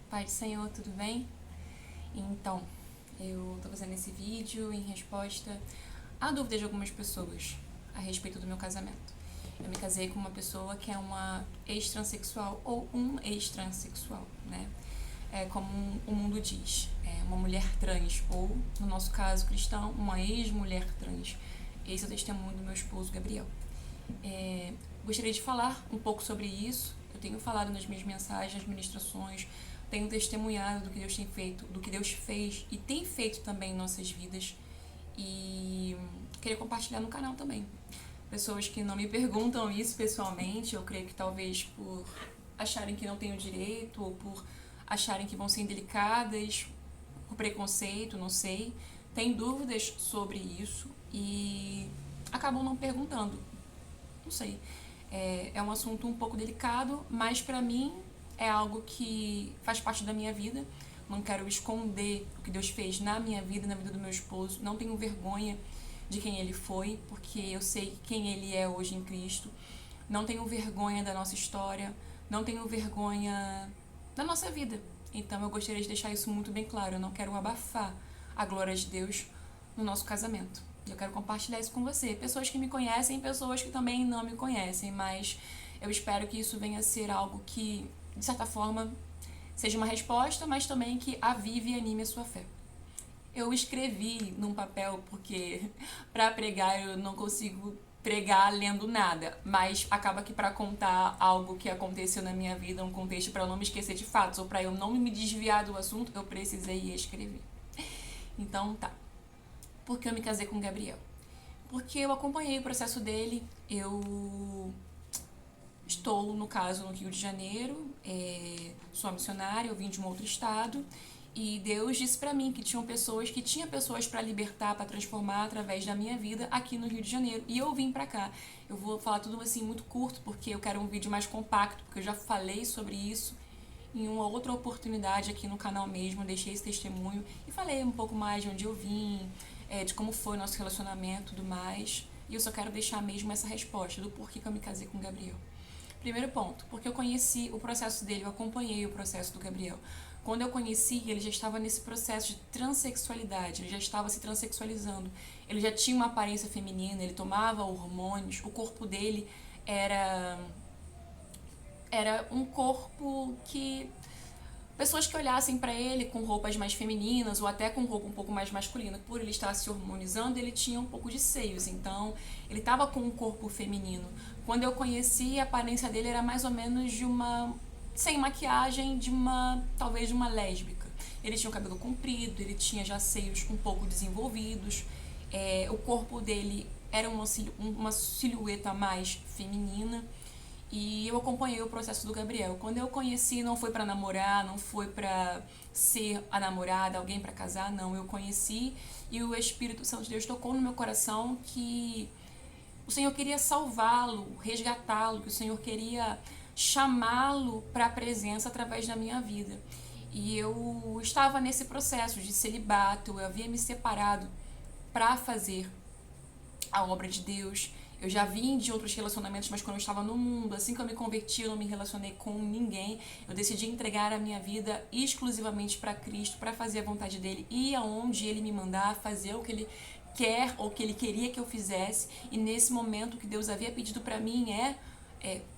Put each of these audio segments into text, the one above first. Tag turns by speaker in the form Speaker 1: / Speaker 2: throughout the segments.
Speaker 1: Pai do Senhor, tudo bem? Então, eu tô fazendo esse vídeo em resposta à dúvida de algumas pessoas a respeito do meu casamento. Eu me casei com uma pessoa que é uma ex-transexual ou um ex-transexual, né? É como o mundo diz, é uma mulher trans ou, no nosso caso cristão, uma ex-mulher trans. Esse é o testemunho do meu esposo Gabriel. Gostaria de falar um pouco sobre isso. Eu tenho falado nas minhas mensagens, nas ministrações, tenho testemunhado do que Deus tem feito, do que Deus fez e tem feito também em nossas vidas. E queria compartilhar no canal também. Pessoas que não me perguntam isso pessoalmente, eu creio que talvez por acharem que não tenho direito ou por acharem que vão ser indelicadas, por preconceito, não sei, têm dúvidas sobre isso e acabam não perguntando. Não sei. É um assunto um pouco delicado, mas pra mim é algo que faz parte da minha vida. Não quero esconder o que Deus fez na minha vida, na vida do meu esposo. Não tenho vergonha de quem ele foi, porque eu sei quem ele é hoje em Cristo. Não tenho vergonha da nossa história, não tenho vergonha da nossa vida. Então eu gostaria de deixar isso muito bem claro. Eu não quero abafar a glória de Deus no nosso casamento. E eu quero compartilhar isso com você. Pessoas que me conhecem e pessoas que também não me conhecem, mas eu espero que isso venha a ser algo que, de certa forma, seja uma resposta, mas também que avive e anime a sua fé. Eu escrevi num papel porque para pregar eu não consigo pregar lendo nada, mas acaba que para contar algo que aconteceu na minha vida, um contexto para eu não me esquecer de fatos ou para eu não me desviar do assunto, eu precisei escrever. Então tá. Por que eu me casei com o Gabriel? Porque eu acompanhei o processo dele, eu estou, no caso, no Rio de Janeiro, sou missionária, eu vim de um outro estado, e Deus disse pra mim que tinha pessoas pra libertar, pra transformar através da minha vida aqui no Rio de Janeiro. E eu vim pra cá. Eu vou falar tudo assim muito curto, porque eu quero um vídeo mais compacto, porque eu já falei sobre isso em uma outra oportunidade aqui no canal mesmo, eu deixei esse testemunho e falei um pouco mais de onde eu vim, de como foi o nosso relacionamento e tudo mais. E eu só quero deixar mesmo essa resposta do porquê que eu me casei com o Gabriel. Primeiro ponto, porque eu conheci o processo dele, eu acompanhei o processo do Gabriel. Quando eu conheci, ele já estava nesse processo de transexualidade, ele já estava se transexualizando. Ele já tinha uma aparência feminina, ele tomava hormônios, o corpo dele era um corpo que pessoas que olhassem pra ele com roupas mais femininas ou até com roupa um pouco mais masculina, por ele estar se hormonizando, ele tinha um pouco de seios, então ele estava com um corpo feminino. Quando eu conheci, a aparência dele era mais ou menos de uma sem maquiagem, talvez de uma lésbica. Ele tinha o cabelo comprido, ele tinha já seios um pouco desenvolvidos, o corpo dele era uma silhueta mais feminina. E eu acompanhei o processo do Gabriel. Quando eu conheci, não foi pra namorar, não foi pra ser a namorada, alguém pra casar, não. Eu conheci e o Espírito Santo de Deus tocou no meu coração que o Senhor queria salvá-lo, resgatá-lo, que o Senhor queria chamá-lo para a presença através da minha vida. E eu estava nesse processo de celibato, eu havia me separado para fazer a obra de Deus. Eu já vim de outros relacionamentos, mas quando eu estava no mundo, assim que eu me converti, eu não me relacionei com ninguém. Eu decidi entregar a minha vida exclusivamente para Cristo, para fazer a vontade dele, ir aonde ele me mandar, fazer o que ele quer ou que ele queria que eu fizesse. E nesse momento o que Deus havia pedido para mim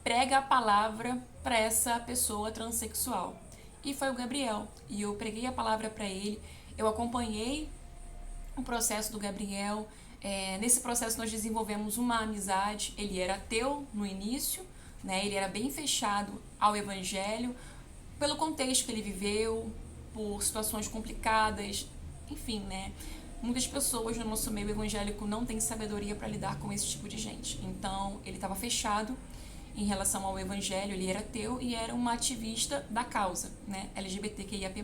Speaker 1: prega a palavra para essa pessoa transexual. E foi o Gabriel. E eu preguei a palavra para ele. Eu acompanhei o processo do Gabriel. Nesse processo nós desenvolvemos uma amizade. Ele era ateu no início, né? Ele era bem fechado ao evangelho, pelo contexto que ele viveu, por situações complicadas, enfim, né? Muitas pessoas no nosso meio evangélico não têm sabedoria para lidar com esse tipo de gente. Então, ele estava fechado em relação ao evangelho, ele era ateu e era uma ativista da causa, né? LGBTQIAP+.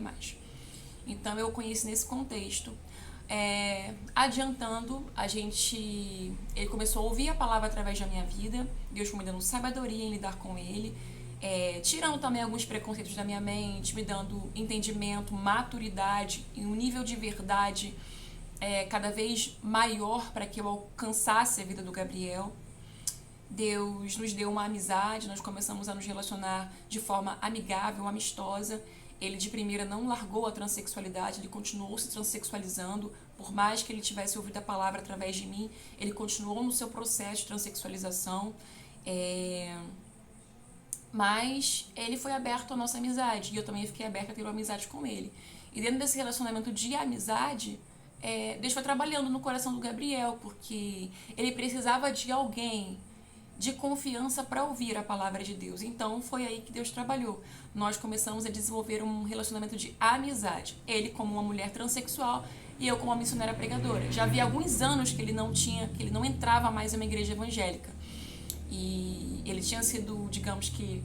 Speaker 1: Então, eu conheci nesse contexto. Adiantando, ele começou a ouvir a palavra através da minha vida. Deus foi me dando sabedoria em lidar com ele, tirando também alguns preconceitos da minha mente, me dando entendimento, maturidade e um nível de verdade cada vez maior para que eu alcançasse a vida do Gabriel. Deus nos deu uma amizade, nós começamos a nos relacionar de forma amigável, amistosa. Ele de primeira não largou a transexualidade, ele continuou se transexualizando, por mais que ele tivesse ouvido a palavra através de mim, ele continuou no seu processo de transexualização, mas ele foi aberto à nossa amizade, e eu também fiquei aberta a ter uma amizade com ele. E dentro desse relacionamento de amizade, Deus foi trabalhando no coração do Gabriel, porque ele precisava de alguém de confiança para ouvir a palavra de Deus. Então foi aí que Deus trabalhou. Nós começamos a desenvolver um relacionamento de amizade. Ele como uma mulher transexual e eu como uma missionária pregadora. Já havia alguns anos que ele não entrava mais em uma igreja evangélica. E ele tinha sido, digamos que,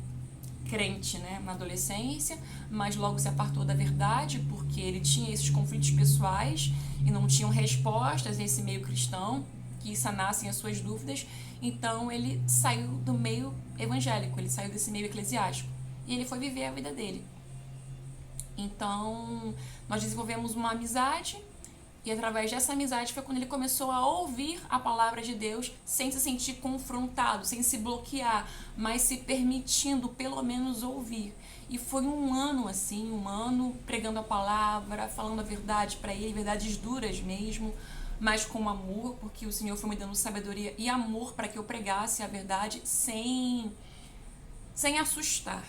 Speaker 1: crente, né, na adolescência, mas logo se apartou da verdade porque ele tinha esses conflitos pessoais e não tinham respostas nesse meio cristão que sanassem as suas dúvidas. Então ele saiu do meio evangélico, ele saiu desse meio eclesiástico e ele foi viver a vida dele. Então nós desenvolvemos uma amizade e através dessa amizade foi quando ele começou a ouvir a palavra de Deus sem se sentir confrontado, sem se bloquear, mas se permitindo pelo menos ouvir. E foi um ano assim, um ano pregando a palavra, falando a verdade para ele, verdades duras mesmo, mas com amor, porque o Senhor foi me dando sabedoria e amor para que eu pregasse a verdade sem assustar.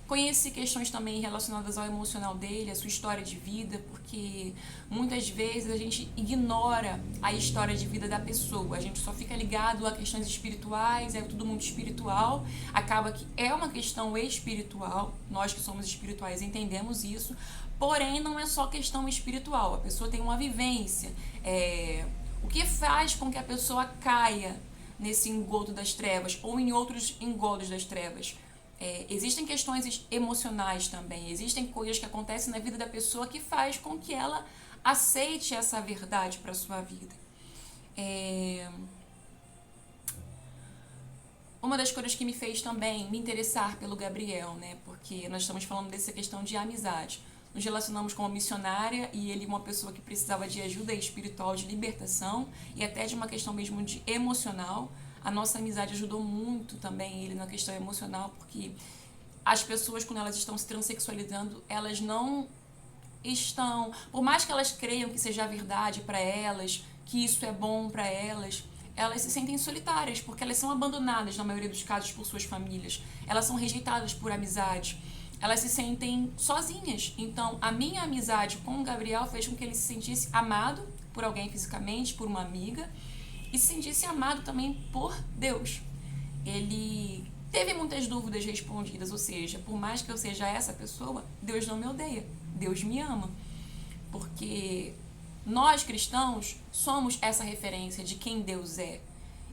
Speaker 1: Conheci questões também relacionadas ao emocional dele, a sua história de vida, porque muitas vezes a gente ignora a história de vida da pessoa, a gente só fica ligado a questões espirituais, é tudo muito espiritual, acaba que é uma questão espiritual, nós que somos espirituais entendemos isso, porém não é só questão espiritual, a pessoa tem uma vivência, o que faz com que a pessoa caia nesse engodo das trevas ou em outros engodos das trevas? Existem questões emocionais também, existem coisas que acontecem na vida da pessoa que faz com que ela aceite essa verdade para a sua vida. Uma das coisas que me fez também me interessar pelo Gabriel, né, porque nós estamos falando dessa questão de amizade. Nos relacionamos com uma missionária e ele uma pessoa que precisava de ajuda espiritual, de libertação e até de uma questão mesmo de emocional. A nossa amizade ajudou muito também ele na questão emocional, porque as pessoas, quando elas estão se transexualizando, elas não estão... Por mais que elas creiam que seja verdade para elas, que isso é bom para elas, elas se sentem solitárias, porque elas são abandonadas, na maioria dos casos, por suas famílias. Elas são rejeitadas por amizade. Elas se sentem sozinhas. Então, a minha amizade com o Gabriel fez com que ele se sentisse amado por alguém fisicamente, por uma amiga, e se sentisse amado também por Deus. Ele teve muitas dúvidas respondidas, ou seja, por mais que eu seja essa pessoa, Deus não me odeia, Deus me ama. Porque nós cristãos somos essa referência de quem Deus é.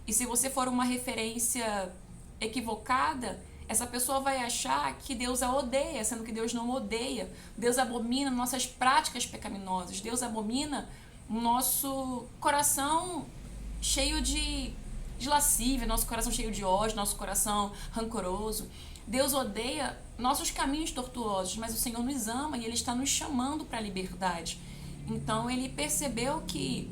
Speaker 1: E se você for uma referência equivocada, essa pessoa vai achar que Deus a odeia, sendo que Deus não odeia. Deus abomina nossas práticas pecaminosas, Deus abomina o nosso coração cheio de lascívia, nosso coração cheio de ódio, nosso coração rancoroso. Deus odeia nossos caminhos tortuosos, mas o Senhor nos ama e Ele está nos chamando para a liberdade. Então ele percebeu que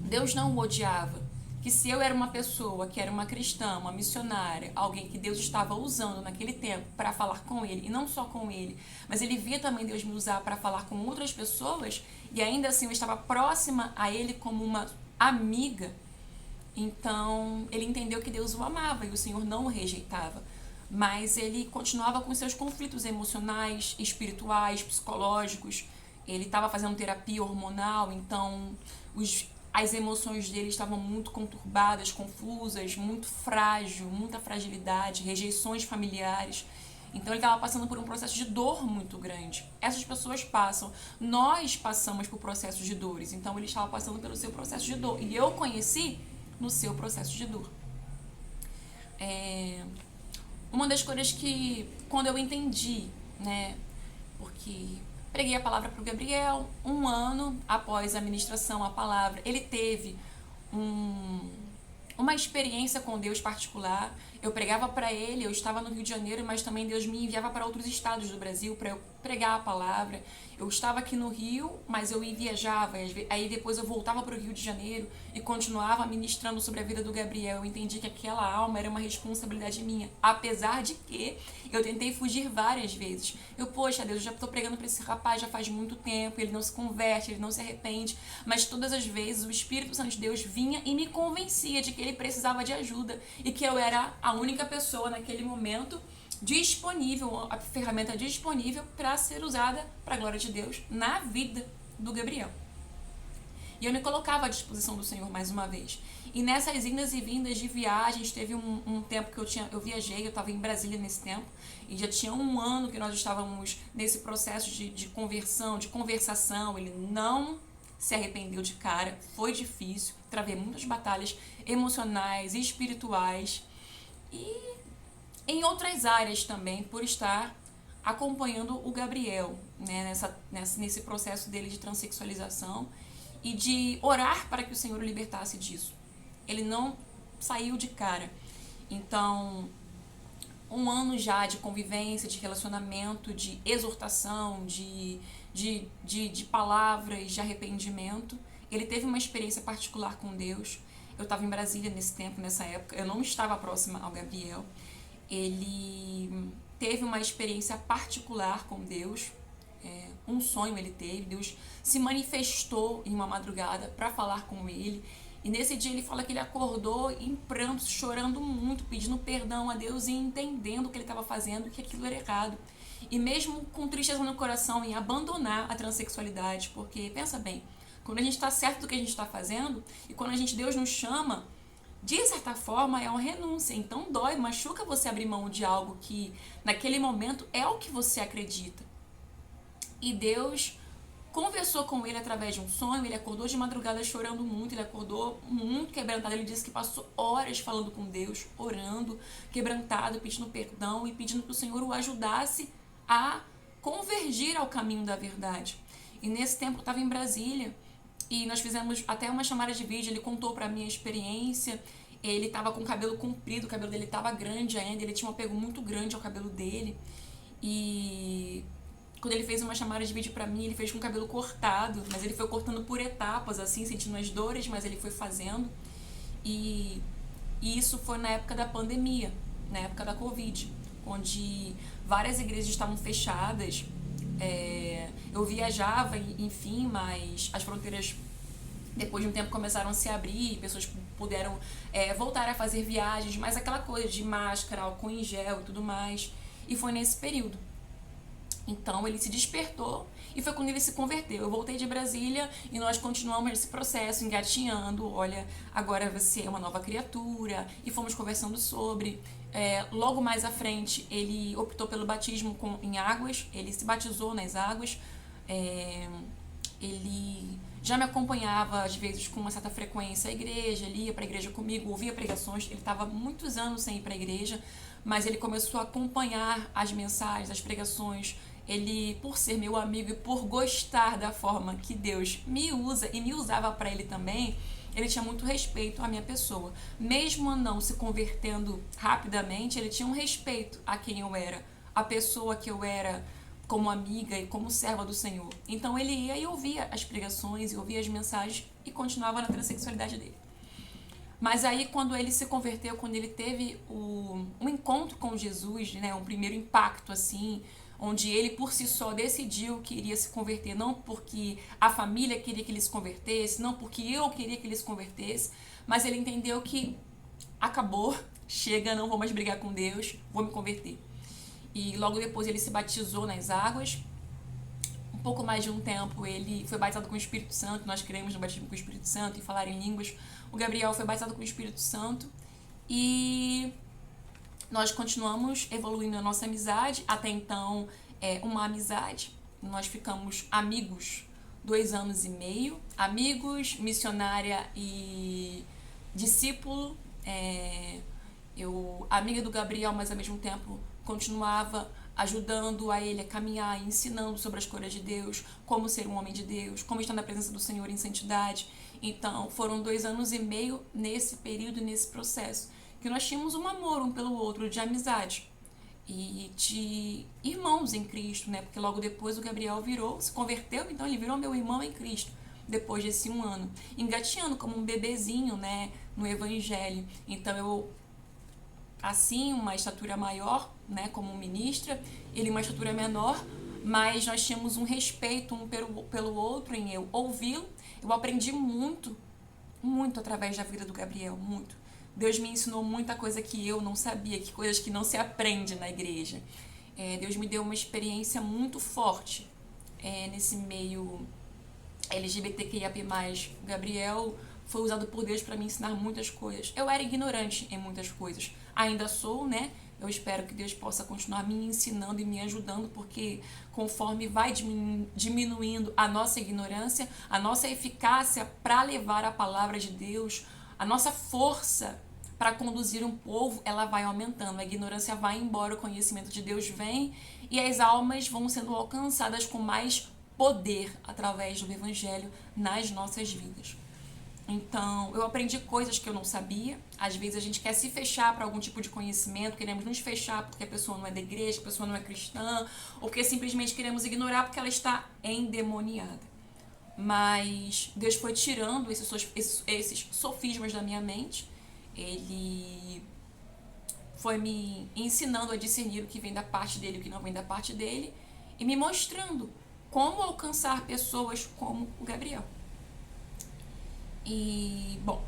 Speaker 1: Deus não o odiava, que se eu era uma pessoa que era uma cristã, uma missionária, alguém que Deus estava usando naquele tempo para falar com ele, e não só com ele, mas ele via também Deus me usar para falar com outras pessoas, e ainda assim eu estava próxima a ele como uma amiga, então ele entendeu que Deus o amava e o Senhor não o rejeitava, mas ele continuava com seus conflitos emocionais, espirituais, psicológicos. Ele estava fazendo terapia hormonal, então as emoções dele estavam muito conturbadas, confusas, muito frágil, muita fragilidade, rejeições familiares. Então ele estava passando por um processo de dor muito grande. Essas pessoas passam, nós passamos por processos de dores, então ele estava passando pelo seu processo de dor. E eu o conheci no seu processo de dor. Uma das coisas que, quando eu entendi, né, porque preguei a palavra para o Gabriel, um ano após a ministração, a palavra, ele teve uma experiência com Deus particular. Eu pregava para ele, eu estava no Rio de Janeiro, mas também Deus me enviava para outros estados do Brasil para eu pregar a palavra. Eu estava aqui no Rio, mas eu viajava, aí depois eu voltava para o Rio de Janeiro e continuava ministrando sobre a vida do Gabriel. Eu entendi que aquela alma era uma responsabilidade minha, apesar de que eu tentei fugir várias vezes. Poxa Deus, eu já estou pregando para esse rapaz já faz muito tempo, ele não se converte, ele não se arrepende, mas todas as vezes o Espírito Santo de Deus vinha e me convencia de que ele precisava de ajuda e que eu era a única pessoa naquele momento disponível, a ferramenta disponível para ser usada para a glória de Deus na vida do Gabriel. E eu me colocava à disposição do Senhor mais uma vez. E nessas indas e vindas de viagens, teve um tempo que eu viajei, eu estava em Brasília nesse tempo, e já tinha um ano que nós estávamos nesse processo de conversão, de conversação. Ele não se arrependeu de cara, foi difícil, travei muitas batalhas emocionais e espirituais, e em outras áreas também, por estar acompanhando o Gabriel, né, nesse processo dele de transexualização e de orar para que o Senhor o libertasse disso. Ele não saiu de cara. Então, um ano já de convivência, de relacionamento, de exortação, de palavras de arrependimento. Ele teve uma experiência particular com Deus. Eu estava em Brasília nesse tempo, nessa época. Eu não estava próxima ao Gabriel. Ele teve uma experiência particular com Deus. Um sonho ele teve. Deus se manifestou em uma madrugada para falar com ele. E nesse dia ele fala que ele acordou em prantos, chorando muito, pedindo perdão a Deus e entendendo o que ele estava fazendo, que aquilo era errado. E mesmo com tristeza no coração em abandonar a transexualidade, porque, pensa bem, quando a gente está certo do que a gente está fazendo e quando Deus nos chama, de certa forma é uma renúncia. Então dói, machuca você abrir mão de algo que naquele momento é o que você acredita. E Deus conversou com ele através de um sonho. Ele acordou de madrugada chorando muito, ele acordou muito quebrantado. Ele disse que passou horas falando com Deus, orando, quebrantado, pedindo perdão e pedindo que o Senhor o ajudasse a convergir ao caminho da verdade. E nesse tempo eu estava em Brasília e nós fizemos até uma chamada de vídeo. Ele contou pra mim a experiência. Ele estava com o cabelo comprido, o cabelo dele estava grande ainda, ele tinha um apego muito grande ao cabelo dele. E quando ele fez uma chamada de vídeo pra mim, ele fez com o cabelo cortado, mas ele foi cortando por etapas, assim, sentindo as dores, mas ele foi fazendo. E isso foi na época da pandemia, na época da Covid, onde várias igrejas estavam fechadas. Eu viajava, enfim, mas as fronteiras, depois de um tempo, começaram a se abrir, pessoas puderam voltar a fazer viagens, mas aquela coisa de máscara, álcool em gel e tudo mais. E foi nesse período. Então ele se despertou e foi quando ele se converteu. Eu voltei de Brasília e nós continuamos esse processo, engatinhando. Olha, agora você é uma nova criatura. E fomos conversando sobre. Logo mais à frente, ele optou pelo batismo em águas. Ele se batizou nas águas. Ele já me acompanhava, às vezes, com uma certa frequência à igreja. Ele ia para a igreja comigo, ouvia pregações. Ele estava muitos anos sem ir para a igreja, mas ele começou a acompanhar as mensagens, as pregações. Ele, por ser meu amigo e por gostar da forma que Deus me usa e me usava para ele também, ele tinha muito respeito à minha pessoa. Mesmo não se convertendo rapidamente, ele tinha um respeito a quem eu era, a pessoa que eu era como amiga e como serva do Senhor. Então ele ia e ouvia as pregações e ouvia as mensagens e continuava na transexualidade dele. Mas aí, quando ele se converteu, quando ele teve um encontro com Jesus, né, um primeiro impacto, assim, onde ele por si só decidiu que iria se converter, não porque a família queria que ele se convertesse, não porque eu queria que ele se convertesse, mas ele entendeu que acabou, chega, não vou mais brigar com Deus, vou me converter. E logo depois ele se batizou nas águas. Um pouco mais de um tempo ele foi batizado com o Espírito Santo. Nós cremos no batismo com o Espírito Santo e falar em línguas. O Gabriel foi batizado com o Espírito Santo e nós continuamos evoluindo a nossa amizade. Até então, uma amizade. Nós ficamos amigos 2 anos e meio. Amigos, missionária e discípulo. Eu, amiga do Gabriel, mas ao mesmo tempo continuava ajudando a ele a caminhar, ensinando sobre as coisas de Deus, como ser um homem de Deus, como estar na presença do Senhor em santidade. Então, foram 2 anos e meio nesse período, nesse processo, que nós tínhamos um amor um pelo outro, de amizade. e de irmãos em Cristo, né? Porque logo depois o Gabriel se converteu, então ele virou meu irmão em Cristo, depois desse 1 ano, engateando como um bebezinho, né, no Evangelho. Então eu, assim, uma estatura maior, né, como ministra, ele uma estatura menor, mas nós tínhamos um respeito um pelo outro em eu ouvi-lo. Eu aprendi muito, muito através da vida do Gabriel, muito. Deus me ensinou muita coisa que eu não sabia, que coisas que não se aprende na igreja. Deus me deu uma experiência muito forte nesse meio LGBTQIAP+. O Gabriel foi usado por Deus para me ensinar muitas coisas. Eu era ignorante em muitas coisas. Ainda sou, né? Eu espero que Deus possa continuar me ensinando e me ajudando, porque conforme vai diminuindo a nossa ignorância, a nossa eficácia para levar a palavra de Deus, a nossa força para conduzir um povo, ela vai aumentando. A ignorância vai embora, o conhecimento de Deus vem e as almas vão sendo alcançadas com mais poder através do Evangelho nas nossas vidas. Então, eu aprendi coisas que eu não sabia. Às vezes a gente quer se fechar para algum tipo de conhecimento, queremos nos fechar porque a pessoa não é da igreja, a pessoa não é cristã, ou porque simplesmente queremos ignorar porque ela está endemoniada. Mas Deus foi tirando esses sofismas da minha mente. Ele foi me ensinando a discernir o que vem da parte dele e o que não vem da parte dele, e me mostrando como alcançar pessoas como o Gabriel. E, bom,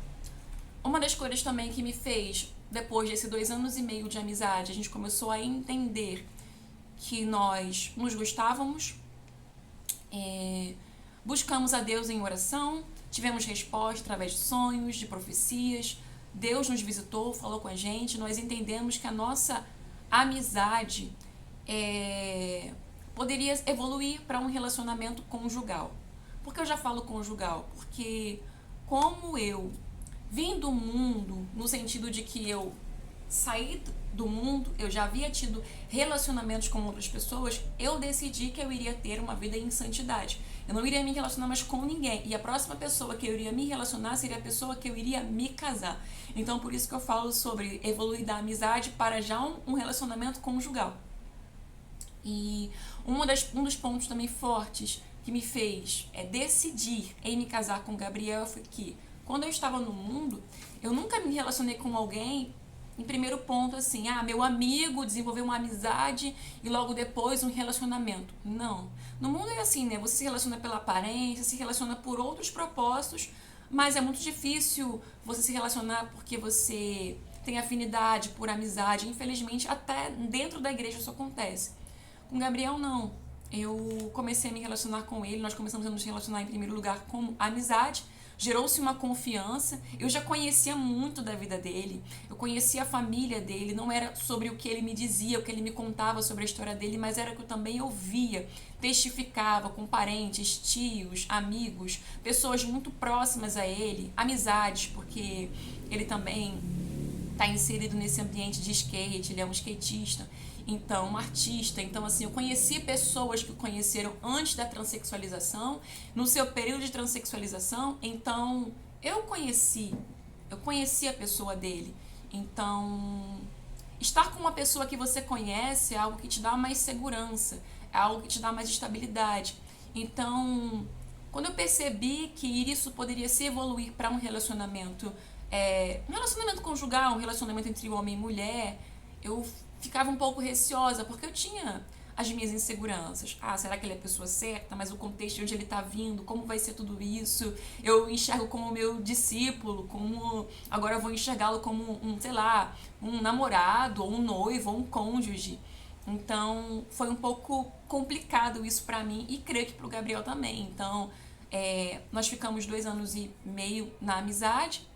Speaker 1: uma das coisas também que me fez, depois desses 2 anos e meio de amizade, a gente começou a entender que nós nos gostávamos, buscamos a Deus em oração, tivemos resposta através de sonhos, de profecias. Deus nos visitou, falou com a gente, nós entendemos que a nossa amizade poderia evoluir para um relacionamento conjugal. Por que eu já falo conjugal? Porque como eu vim do mundo, no sentido de que eu saí do mundo, eu já havia tido relacionamentos com outras pessoas, eu decidi que eu iria ter uma vida em santidade. Eu não iria me relacionar mais com ninguém. E a próxima pessoa que eu iria me relacionar seria a pessoa que eu iria me casar. Então, por isso que eu falo sobre evoluir da amizade para já um relacionamento conjugal. E um dos pontos também fortes que me fez decidir em me casar com o Gabriel foi que, quando eu estava no mundo, eu nunca me relacionei com alguém, em primeiro ponto, assim, meu amigo, desenvolveu uma amizade e logo depois um relacionamento. Não. No mundo é assim, né? Você se relaciona pela aparência, se relaciona por outros propósitos, mas é muito difícil você se relacionar porque você tem afinidade por amizade. Infelizmente, até dentro da igreja isso acontece. Com o Gabriel, não. Eu comecei a me relacionar com ele, nós começamos a nos relacionar em primeiro lugar como amizade, gerou-se uma confiança, eu já conhecia muito da vida dele, eu conhecia a família dele, não era sobre o que ele me dizia, o que ele me contava sobre a história dele, mas era o que eu também ouvia, testificava com parentes, tios, amigos, pessoas muito próximas a ele, amizades, porque ele também está inserido nesse ambiente de skate, ele é um skatista, então, um artista. Então, assim, eu conheci pessoas que o conheceram antes da transexualização, no seu período de transexualização. Então, eu conheci a pessoa dele. Então, estar com uma pessoa que você conhece é algo que te dá mais segurança, é algo que te dá mais estabilidade. Então, quando eu percebi que isso poderia se evoluir para um relacionamento conjugal, um relacionamento entre homem e mulher, eu ficava um pouco receosa, porque eu tinha as minhas inseguranças. Será que ele é a pessoa certa? Mas o contexto de onde ele está vindo, como vai ser tudo isso? Eu enxergo como meu discípulo, agora eu vou enxergá-lo como um namorado, ou um noivo, ou um cônjuge. Então, foi um pouco complicado isso pra mim, e creio que pro Gabriel também. Então, nós ficamos 2 anos e meio na amizade,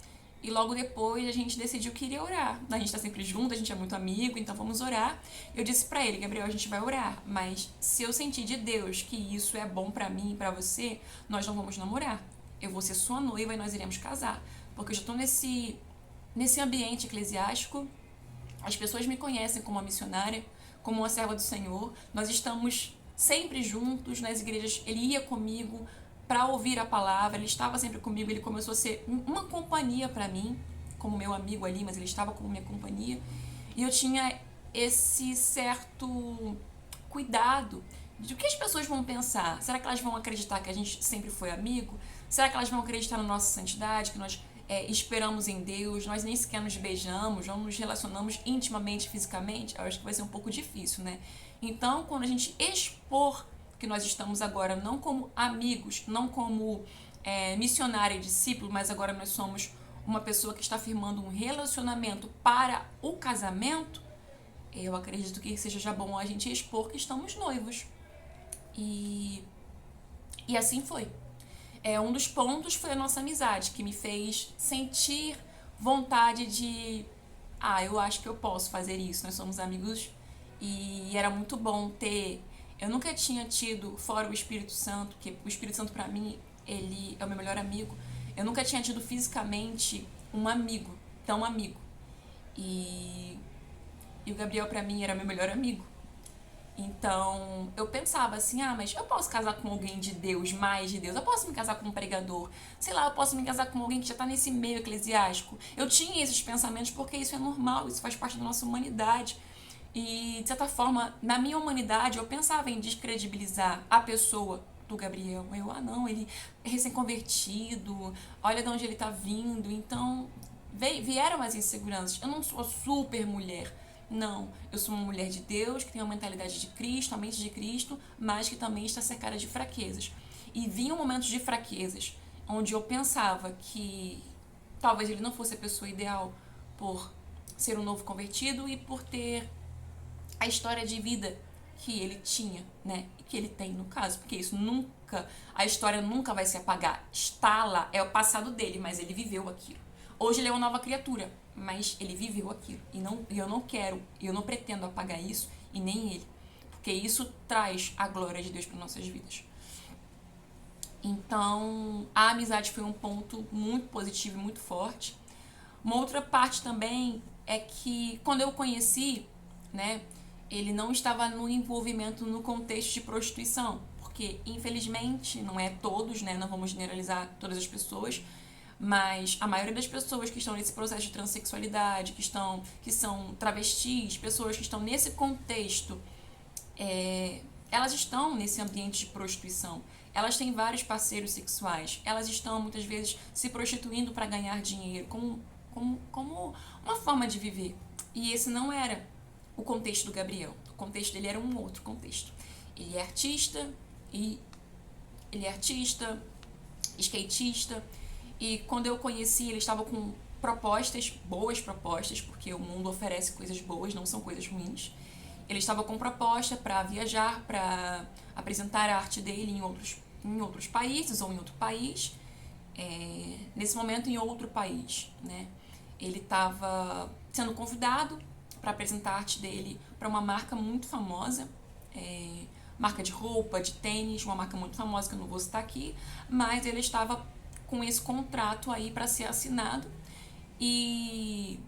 Speaker 1: e logo depois a gente decidiu que iria orar. A gente tá sempre junto, a gente é muito amigo, então vamos orar. Eu disse pra ele: Gabriel, a gente vai orar, mas se eu sentir de Deus que isso é bom pra mim e pra você, nós não vamos namorar. Eu vou ser sua noiva e nós iremos casar. Porque eu já tô nesse ambiente eclesiástico, as pessoas me conhecem como uma missionária, como uma serva do Senhor. Nós estamos sempre juntos nas igrejas. Ele ia comigo para ouvir a palavra, ele estava sempre comigo, ele começou a ser uma companhia para mim, como meu amigo ali, mas ele estava como minha companhia. E eu tinha esse certo cuidado de o que as pessoas vão pensar. Será que elas vão acreditar que a gente sempre foi amigo? Será que elas vão acreditar na nossa santidade, que nós esperamos em Deus, nós nem sequer nos beijamos, não nos relacionamos intimamente, fisicamente? Eu acho que vai ser um pouco difícil, né? Então, quando a gente expor que nós estamos agora não como amigos, não como missionário e discípulo, mas agora nós somos uma pessoa que está firmando um relacionamento para o casamento, eu acredito que seja já bom a gente expor que estamos noivos. E, e assim foi. Um dos pontos foi a nossa amizade, que me fez sentir vontade de... eu acho que eu posso fazer isso, nós somos amigos e era muito bom ter... Eu nunca tinha tido, fora o Espírito Santo, que o Espírito Santo pra mim, ele é o meu melhor amigo, eu nunca tinha tido fisicamente um amigo, tão amigo. E o Gabriel pra mim era meu melhor amigo. Então, eu pensava assim, mas eu posso casar com alguém de Deus, mais de Deus. Eu posso me casar com um pregador. Sei lá, eu posso me casar com alguém que já tá nesse meio eclesiástico. Eu tinha esses pensamentos porque isso é normal, isso faz parte da nossa humanidade. E, de certa forma, na minha humanidade, eu pensava em descredibilizar a pessoa do Gabriel. Não, ele é recém-convertido, olha de onde ele tá vindo. Então, vieram as inseguranças. Eu não sou a super mulher. Não, eu sou uma mulher de Deus, que tem a mentalidade de Cristo, a mente de Cristo, mas que também está cercada de fraquezas. E vinham momentos de fraquezas, onde eu pensava que talvez ele não fosse a pessoa ideal por ser um novo convertido e por ter a história de vida que ele tinha, né? E que ele tem no caso, porque isso nunca, a história nunca vai se apagar. Está lá, é o passado dele, mas ele viveu aquilo. Hoje ele é uma nova criatura, mas ele viveu aquilo. E eu não quero, eu não pretendo apagar isso, e nem ele. Porque isso traz a glória de Deus para nossas vidas. Então, a amizade foi um ponto muito positivo e muito forte. Uma outra parte também é que, quando eu o conheci, né, ele não estava no envolvimento no contexto de prostituição. Porque, infelizmente, não é todos, né, não vamos generalizar todas as pessoas, mas a maioria das pessoas que estão nesse processo de transexualidade, que são travestis, pessoas que estão nesse contexto, elas estão nesse ambiente de prostituição. Elas têm vários parceiros sexuais. Elas estão, muitas vezes, se prostituindo para ganhar dinheiro, como uma forma de viver. E esse não era o contexto do Gabriel. O contexto dele era um outro contexto. Ele é artista, skatista, e quando eu conheci, ele estava com propostas, boas propostas, porque o mundo oferece coisas boas, não são coisas ruins. Ele estava com proposta para viajar, para apresentar a arte dele em outros países ou em outro país. Nesse momento, em outro país, né? Ele estava sendo convidado para apresentar a arte dele para uma marca muito famosa, marca de roupa, de tênis, uma marca muito famosa que eu não vou citar aqui, mas ele estava com esse contrato aí para ser assinado. E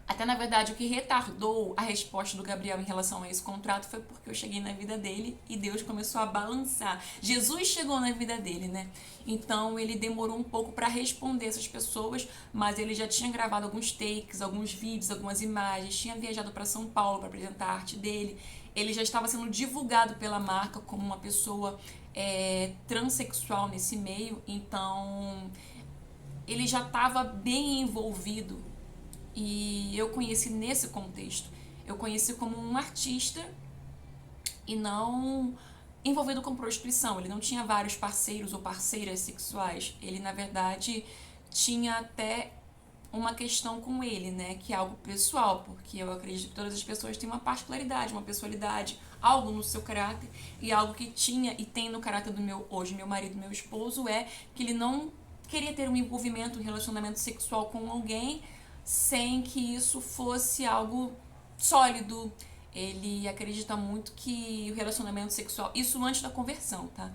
Speaker 1: até, na verdade, o que retardou a resposta do Gabriel em relação a esse contrato foi porque eu cheguei na vida dele e Deus começou a balançar. Jesus chegou na vida dele, né? Então, ele demorou um pouco para responder essas pessoas, mas ele já tinha gravado alguns takes, alguns vídeos, algumas imagens, tinha viajado para São Paulo para apresentar a arte dele. Ele já estava sendo divulgado pela marca como uma pessoa transexual nesse meio, então ele já estava bem envolvido. E eu conheci nesse contexto. Eu conheci como um artista e não envolvido com prostituição. Ele não tinha vários parceiros ou parceiras sexuais. Ele, na verdade, tinha até uma questão com ele, né? Que é algo pessoal, porque eu acredito que todas as pessoas têm uma particularidade, uma personalidade, algo no seu caráter, e algo que tinha e tem no caráter do meu marido, meu esposo, é que ele não queria ter um envolvimento, um relacionamento sexual com alguém sem que isso fosse algo sólido. Ele acredita muito que o relacionamento sexual, isso antes da conversão, tá?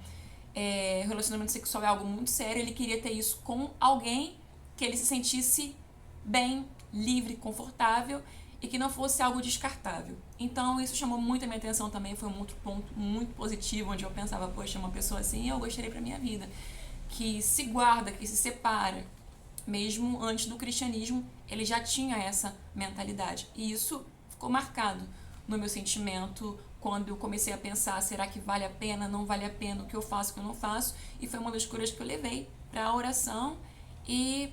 Speaker 1: O relacionamento sexual é algo muito sério, ele queria ter isso com alguém que ele se sentisse bem, livre, confortável e que não fosse algo descartável. Então isso chamou muito a minha atenção também, foi um outro ponto muito positivo, onde eu pensava, poxa, uma pessoa assim eu gostaria pra minha vida, que se guarda, que se separa. Mesmo antes do cristianismo, ele já tinha essa mentalidade. E isso ficou marcado no meu sentimento quando eu comecei a pensar, será que vale a pena, não vale a pena, o que eu faço, o que eu não faço, e foi uma das coisas que eu levei para a oração e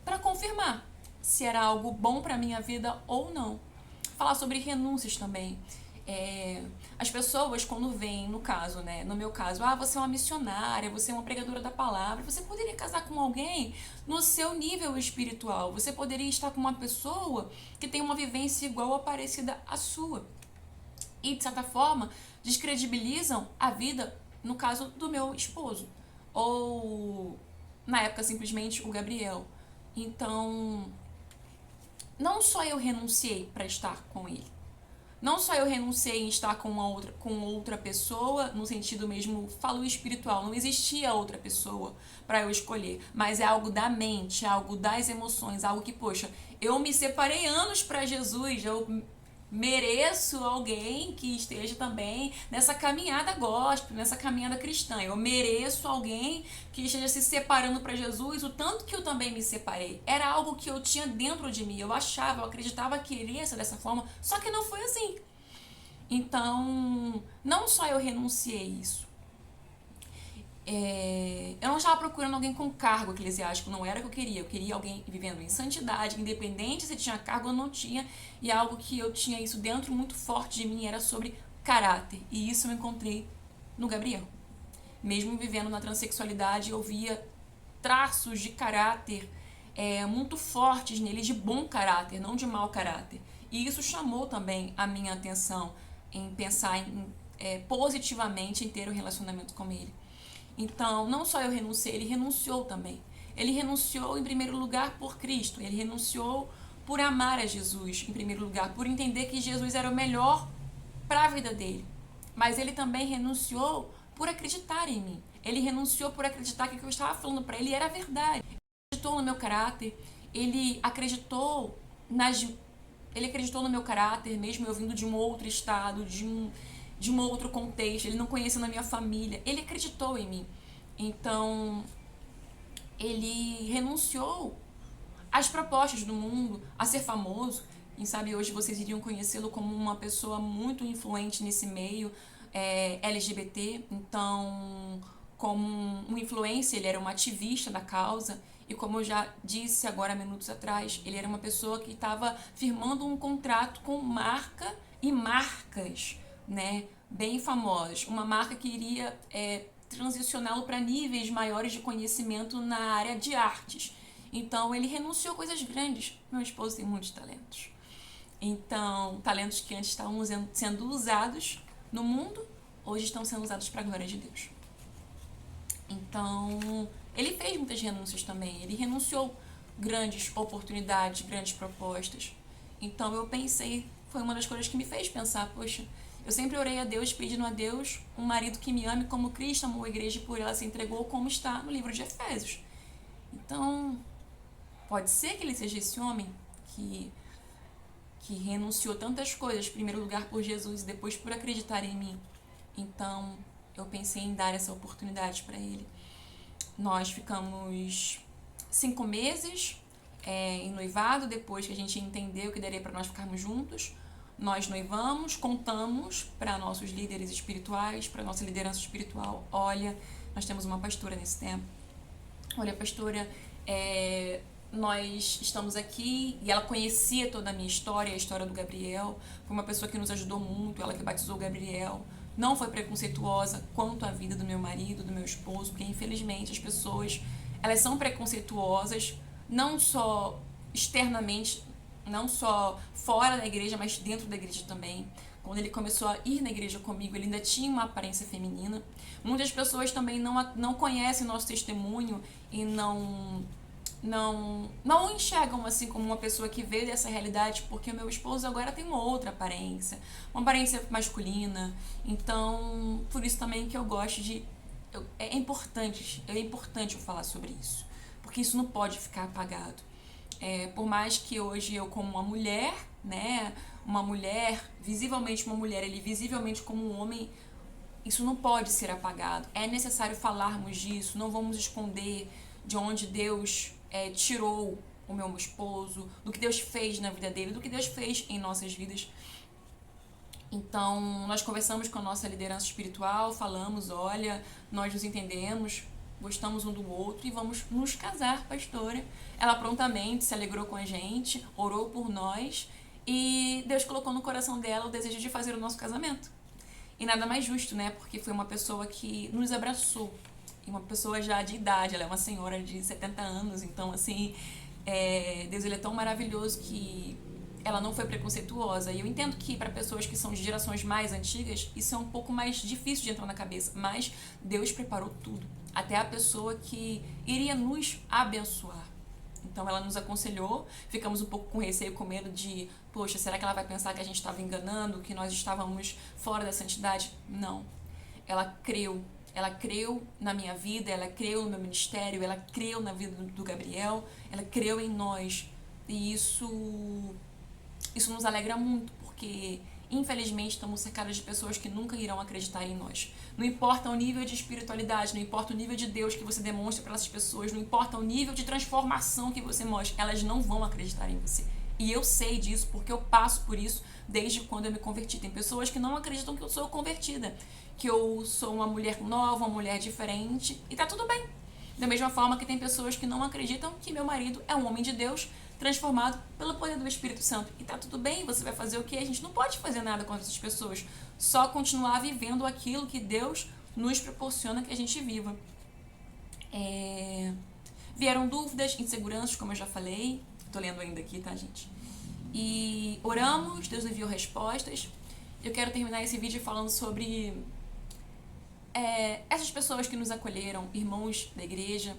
Speaker 1: para confirmar se era algo bom para minha vida ou não. Falar sobre renúncias também. As pessoas quando veem, no caso, né, no meu caso, você é uma missionária, você é uma pregadora da palavra, você poderia casar com alguém no seu nível espiritual, você poderia estar com uma pessoa que tem uma vivência igual ou parecida à sua. E, de certa forma, descredibilizam a vida, no caso do meu esposo. Ou, na época, simplesmente o Gabriel. Então, não só eu renunciei para estar com ele. Não só eu renunciei em estar com outra pessoa, no sentido mesmo, falo espiritual, não existia outra pessoa para eu escolher, mas é algo da mente, é algo das emoções, algo que, poxa, eu me separei anos para Jesus, eu mereço alguém que esteja também nessa caminhada gospel, nessa caminhada cristã. Eu mereço alguém que esteja se separando para Jesus, o tanto que eu também me separei. Era algo que eu tinha dentro de mim. Eu achava, eu acreditava que iria ser dessa forma, só que não foi assim. Então, não só eu renunciei isso. Eu não estava procurando alguém com cargo eclesiástico, não era o que eu queria. Eu queria alguém vivendo em santidade, independente se tinha cargo ou não tinha. E algo que eu tinha isso dentro muito forte de mim era sobre caráter. E isso eu encontrei no Gabriel. Mesmo vivendo na transexualidade, eu via traços de caráter muito fortes nele, de bom caráter, não de mau caráter. E isso chamou também a minha atenção em pensar positivamente em ter um relacionamento com ele. Então, não só eu renunciei, ele renunciou também. Ele renunciou, em primeiro lugar, por Cristo. Ele renunciou por amar a Jesus, em primeiro lugar, por entender que Jesus era o melhor para a vida dele. Mas ele também renunciou por acreditar em mim. Ele renunciou por acreditar que o que eu estava falando para ele era verdade. Ele acreditou no meu caráter, ele acreditou no meu caráter, mesmo eu vindo de um outro estado, de um outro contexto, ele não conhecendo a minha família, ele acreditou em mim. Então, ele renunciou às propostas do mundo, a ser famoso. Quem sabe hoje vocês iriam conhecê-lo como uma pessoa muito influente nesse meio LGBT. Então, como um influencer, ele era um ativista da causa. E como eu já disse agora minutos atrás, ele era uma pessoa que estava firmando um contrato com marca e marcas, né, bem famosas. Uma marca que iria transicioná-lo para níveis maiores de conhecimento na área de artes. Então, ele renunciou a coisas grandes. Meu esposo tem muitos talentos. Então, talentos que antes estavam sendo usados no mundo, hoje estão sendo usados para a glória de Deus. Então, ele fez muitas renúncias também. Ele renunciou grandes oportunidades, grandes propostas. Então, eu pensei, foi uma das coisas que me fez pensar, poxa, eu sempre orei a Deus, pedindo a Deus um marido que me ame como Cristo amou a igreja e por ela se entregou, como está no livro de Efésios. Então, pode ser que ele seja esse homem que renunciou tantas coisas, em primeiro lugar por Jesus e depois por acreditar em mim. Então, eu pensei em dar essa oportunidade para ele. Nós ficamos 5 meses em noivado, depois que a gente entendeu que daria para nós ficarmos juntos. Nós noivamos, contamos para nossos líderes espirituais, para nossa liderança espiritual. Olha, nós temos uma pastora nesse tempo. Olha, pastora, nós estamos aqui, e ela conhecia toda a minha história, a história do Gabriel. Foi uma pessoa que nos ajudou muito, ela que batizou o Gabriel. Não foi preconceituosa quanto à vida do meu marido, do meu esposo, porque infelizmente as pessoas, elas são preconceituosas, não só externamente, não só fora da igreja, mas dentro da igreja também. Quando ele começou a ir na igreja comigo, ele ainda tinha uma aparência feminina. Muitas pessoas também não conhecem nosso testemunho e não enxergam assim como uma pessoa que veio dessa realidade, porque o meu esposo agora tem uma outra aparência, uma aparência masculina. Então, por isso também que eu gosto é importante eu falar sobre isso, porque isso não pode ficar apagado. Por mais que hoje eu, como uma mulher, né, visivelmente uma mulher, ele visivelmente como um homem, isso não pode ser apagado. É necessário falarmos disso, não vamos esconder de onde Deus tirou o meu esposo, do que Deus fez na vida dele, do que Deus fez em nossas vidas. Então, nós conversamos com a nossa liderança espiritual, falamos, olha, nós nos entendemos, gostamos um do outro e vamos nos casar, pastora. Ela prontamente se alegrou com a gente, orou por nós e Deus colocou no coração dela o desejo de fazer o nosso casamento. E nada mais justo, né? Porque foi uma pessoa que nos abraçou. E uma pessoa já de idade, ela é uma senhora de 70 anos, então assim, Deus ele é tão maravilhoso que ela não foi preconceituosa. E eu entendo que para pessoas que são de gerações mais antigas, isso é um pouco mais difícil de entrar na cabeça, mas Deus preparou tudo, até a pessoa que iria nos abençoar. Então ela nos aconselhou, ficamos um pouco com receio, com medo de, poxa, será que ela vai pensar que a gente estava enganando, que nós estávamos fora da santidade? Não. Ela creu na minha vida, ela creu no meu ministério, ela creu na vida do Gabriel, ela creu em nós. E isso nos alegra muito, porque infelizmente estamos cercados de pessoas que nunca irão acreditar em nós. Não importa o nível de espiritualidade, não importa o nível de Deus que você demonstra para essas pessoas, não importa o nível de transformação que você mostra, elas não vão acreditar em você. E eu sei disso porque eu passo por isso desde quando eu me converti. Tem pessoas que não acreditam que eu sou convertida, que eu sou uma mulher nova, uma mulher diferente, e tá tudo bem. Da mesma forma que tem pessoas que não acreditam que meu marido é um homem de Deus transformado pelo poder do Espírito Santo. E tá tudo bem, você vai fazer o quê? A gente não pode fazer nada contra essas pessoas, só continuar vivendo aquilo que Deus nos proporciona que a gente viva. Vieram dúvidas, inseguranças, como eu já falei. Tô lendo ainda aqui, tá, gente? E oramos, Deus enviou respostas. Eu quero terminar esse vídeo falando sobre essas pessoas que nos acolheram, irmãos da igreja.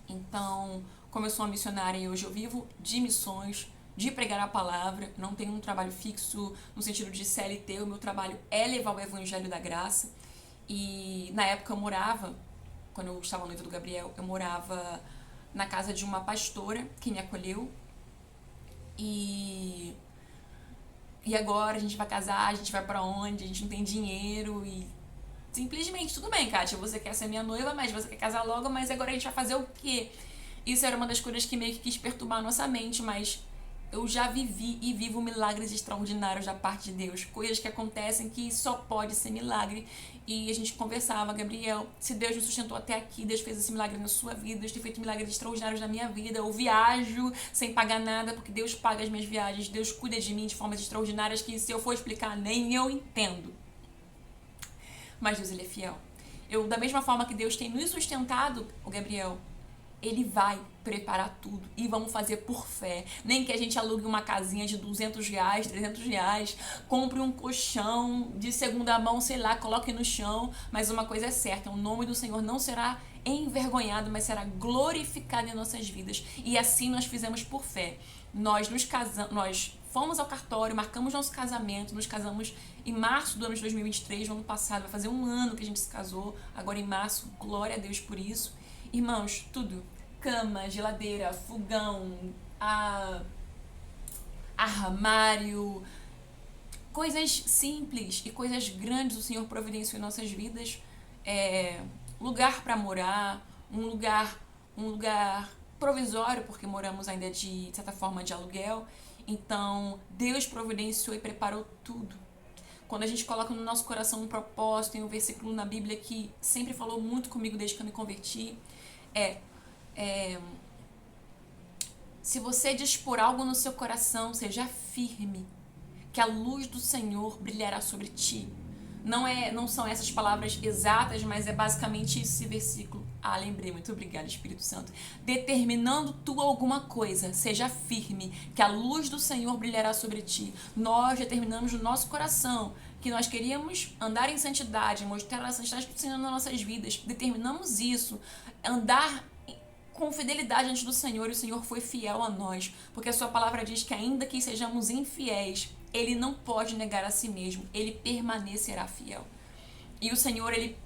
Speaker 1: Então, como eu sou uma missionária e hoje eu vivo de missões, de pregar a palavra, não tenho um trabalho fixo no sentido de CLT, o meu trabalho é levar o evangelho da graça. E na época eu morava, quando eu estava noiva do Gabriel, eu morava na casa de uma pastora que me acolheu. E agora a gente vai casar, a gente vai pra onde, a gente não tem dinheiro e simplesmente, tudo bem, Kátia, você quer ser minha noiva, mas você quer casar logo, mas agora a gente vai fazer o quê? Isso era uma das coisas que meio que quis perturbar a nossa mente, mas eu já vivi e vivo milagres extraordinários da parte de Deus, coisas que acontecem que só pode ser milagre. E a gente conversava, Gabriel, se Deus nos sustentou até aqui, Deus fez esse milagre na sua vida, Deus tem feito milagres extraordinários na minha vida, eu viajo sem pagar nada, porque Deus paga as minhas viagens, Deus cuida de mim de formas extraordinárias que se eu for explicar nem eu entendo. Mas Deus, ele é fiel. Da mesma forma que Deus tem nos sustentado, o Gabriel, ele vai preparar tudo e vamos fazer por fé. Nem que a gente alugue uma casinha de R$200, R$300, compre um colchão de segunda mão, sei lá, coloque no chão, mas uma coisa é certa, o nome do Senhor não será envergonhado, mas será glorificado em nossas vidas. E assim nós fizemos por fé. Nós fomos ao cartório, marcamos nosso casamento, nos casamos em março do ano de 2023, no ano passado, vai fazer um ano que a gente se casou, agora em março, glória a Deus por isso. Irmãos, tudo, cama, geladeira, fogão, armário, coisas simples e coisas grandes o Senhor providenciou em nossas vidas, lugar para morar, um lugar provisório, porque moramos ainda de certa forma de aluguel. Então, Deus providenciou e preparou tudo. Quando a gente coloca no nosso coração um propósito, tem um versículo na Bíblia que sempre falou muito comigo desde que eu me converti, se você dispor algo no seu coração, seja firme, que a luz do Senhor brilhará sobre ti. Não são essas palavras exatas, mas é basicamente esse versículo. Lembrei, muito obrigada, Espírito Santo. Determinando tu alguma coisa, seja firme, que a luz do Senhor brilhará sobre ti. Nós determinamos no nosso coração que nós queríamos andar em santidade, mostrar a santidade do Senhor nas nossas vidas. Determinamos isso, andar com fidelidade diante do Senhor, e o Senhor foi fiel a nós, porque a sua palavra diz que ainda que sejamos infiéis, Ele não pode negar a si mesmo, Ele permanecerá fiel. E o Senhor, Ele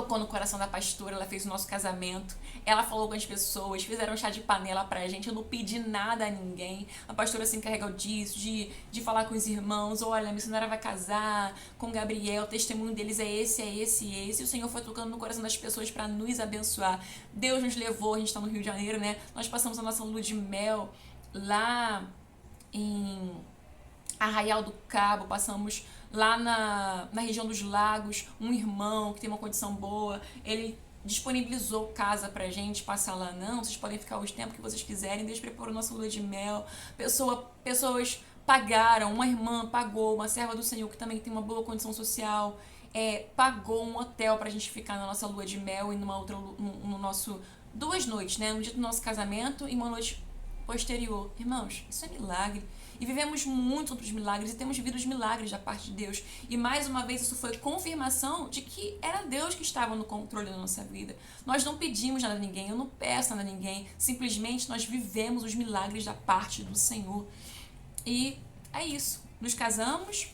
Speaker 1: tocou no coração da pastora, ela fez o nosso casamento, ela falou com as pessoas, fizeram chá de panela pra gente, eu não pedi nada a ninguém. A pastora se encarregou disso, de falar com os irmãos, olha, a missionária vai casar com o Gabriel, o testemunho deles é esse, é esse, é esse, e o Senhor foi tocando no coração das pessoas pra nos abençoar. Deus nos levou, a gente tá no Rio de Janeiro, né? Nós passamos a nossa lua de mel lá em Arraial do Cabo, passamos lá na região dos lagos, um irmão que tem uma condição boa, ele disponibilizou casa pra gente passar lá. Não, vocês podem ficar os tempos que vocês quiserem, Deus preparou nossa lua de mel, pessoas pagaram, uma irmã pagou, uma serva do Senhor que também tem uma boa condição social, pagou um hotel pra gente ficar na nossa lua de mel e numa outra, no nosso, 2 noites, né, no dia do nosso casamento e uma noite posterior. Irmãos, isso é milagre. E vivemos muitos outros milagres e temos vivido os milagres da parte de Deus. E mais uma vez isso foi confirmação de que era Deus que estava no controle da nossa vida. Nós não pedimos nada a ninguém, eu não peço nada a ninguém. Simplesmente nós vivemos os milagres da parte do Senhor. E é isso. Nos casamos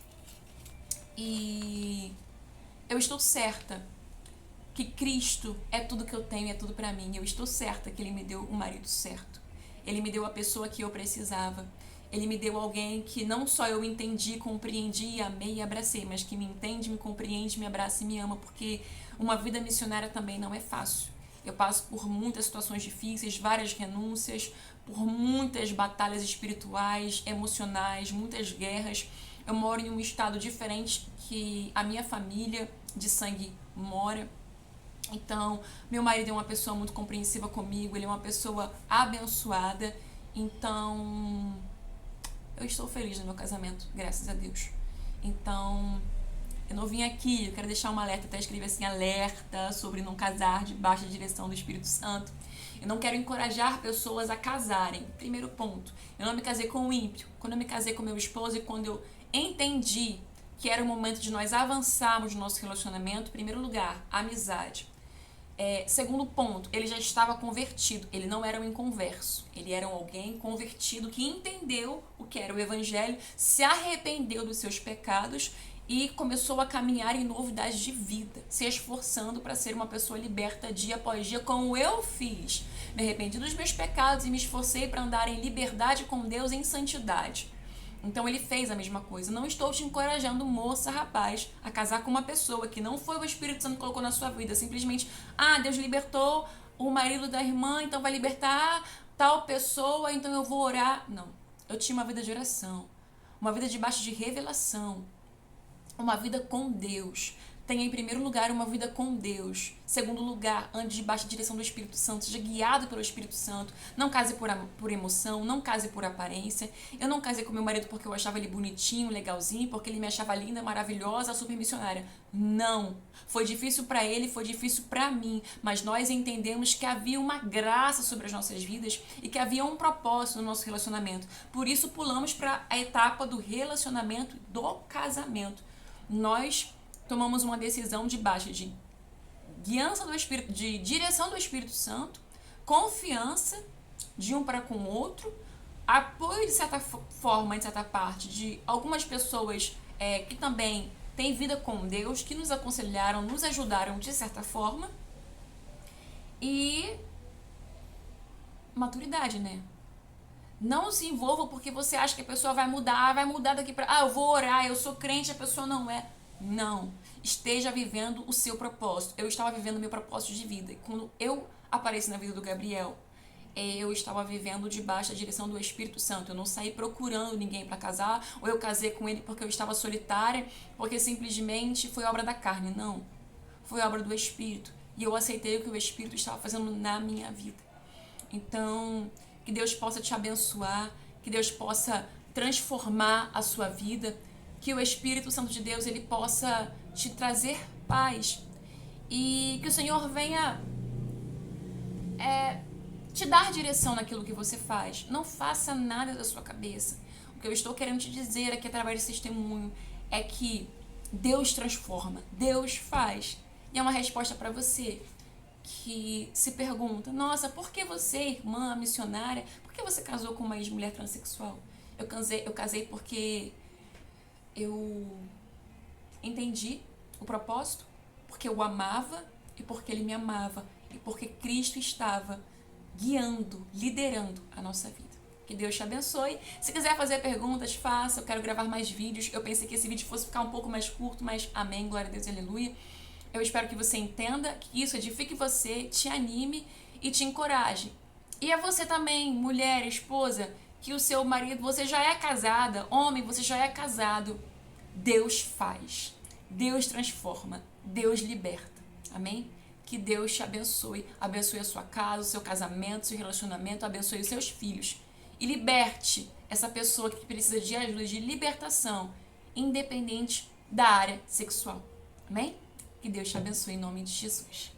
Speaker 1: e eu estou certa que Cristo é tudo que eu tenho, é tudo pra mim. Eu estou certa que Ele me deu o marido certo. Ele me deu a pessoa que eu precisava. Ele me deu alguém que não só eu entendi, compreendi, amei e abracei, mas que me entende, me compreende, me abraça e me ama, porque uma vida missionária também não é fácil. Eu passo por muitas situações difíceis, várias renúncias, por muitas batalhas espirituais, emocionais, muitas guerras. Eu moro em um estado diferente que a minha família de sangue mora. Então, meu marido é uma pessoa muito compreensiva comigo, ele é uma pessoa abençoada. Então, eu estou feliz no meu casamento, graças a Deus. Então, eu não vim aqui, eu quero deixar um alerta, até escrevi assim, alerta sobre não casar debaixo da direção do Espírito Santo. Eu não quero encorajar pessoas a casarem. Primeiro ponto, eu não me casei com o ímpio. Quando eu me casei com meu esposo e quando eu entendi que era o momento de nós avançarmos no nosso relacionamento, em primeiro lugar, amizade. Segundo ponto, ele já estava convertido, ele não era um inconverso, ele era alguém convertido que entendeu o que era o evangelho, se arrependeu dos seus pecados e começou a caminhar em novidades de vida, se esforçando para ser uma pessoa liberta dia após dia, como eu fiz. Me arrependi dos meus pecados e me esforcei para andar em liberdade com Deus em santidade. Então ele fez a mesma coisa. Não estou te encorajando, moça, rapaz, a casar com uma pessoa que não foi o Espírito Santo que colocou na sua vida. Simplesmente, Deus libertou o marido da irmã, então vai libertar tal pessoa, então eu vou orar. Não. Eu tinha uma vida de oração, uma vida debaixo de revelação, uma vida com Deus. Tenha em primeiro lugar uma vida com Deus. Segundo lugar, ande debaixo da direção do Espírito Santo, seja guiado pelo Espírito Santo. Não case por emoção, não case por aparência. Eu não casei com meu marido porque eu achava ele bonitinho, legalzinho, porque ele me achava linda, maravilhosa, super missionária. Não. Foi difícil para ele, foi difícil para mim, mas nós entendemos que havia uma graça sobre as nossas vidas e que havia um propósito no nosso relacionamento. Por isso pulamos para a etapa do relacionamento, do casamento. Nós tomamos uma decisão debaixo de guiança do Espírito, de direção do Espírito Santo, confiança de um para com o outro, apoio de certa forma, de certa parte, de algumas pessoas que também têm vida com Deus, que nos aconselharam, nos ajudaram de certa forma, e maturidade, né? Não se envolva porque você acha que a pessoa vai mudar daqui pra... eu vou orar, eu sou crente, a pessoa não é. Não. Esteja vivendo o seu propósito. Eu estava vivendo o meu propósito de vida. E quando eu apareci na vida do Gabriel, eu estava vivendo debaixo da direção do Espírito Santo. Eu não saí procurando ninguém para casar, ou eu casei com ele porque eu estava solitária, porque simplesmente foi obra da carne. Não. Foi obra do Espírito. E eu aceitei o que o Espírito estava fazendo na minha vida. Então, que Deus possa te abençoar, que Deus possa transformar a sua vida, que o Espírito Santo de Deus ele possa te trazer paz e que o Senhor venha te dar direção naquilo que você faz. Não faça nada da sua cabeça. O que eu estou querendo te dizer aqui através desse testemunho é que Deus transforma, Deus faz. E é uma resposta para você que se pergunta, nossa, por que você, irmã missionária, por que você casou com uma ex-mulher transexual? Eu casei porque eu entendi o propósito, porque eu amava e porque Ele me amava e porque Cristo estava guiando, liderando a nossa vida. Que Deus te abençoe. Se quiser fazer perguntas, faça. Eu quero gravar mais vídeos. Eu pensei que esse vídeo fosse ficar um pouco mais curto, mas amém, glória a Deus, aleluia. Eu espero que você entenda, que isso edifique você, te anime e te encoraje. E a você também, mulher, esposa, que o seu marido, você já é casada, homem, você já é casado. Deus faz, Deus transforma, Deus liberta. Amém? Que Deus te abençoe a sua casa, o seu casamento, seu relacionamento, abençoe os seus filhos. E liberte essa pessoa que precisa de ajuda, de libertação, independente da área sexual. Amém? Que Deus te abençoe em nome de Jesus.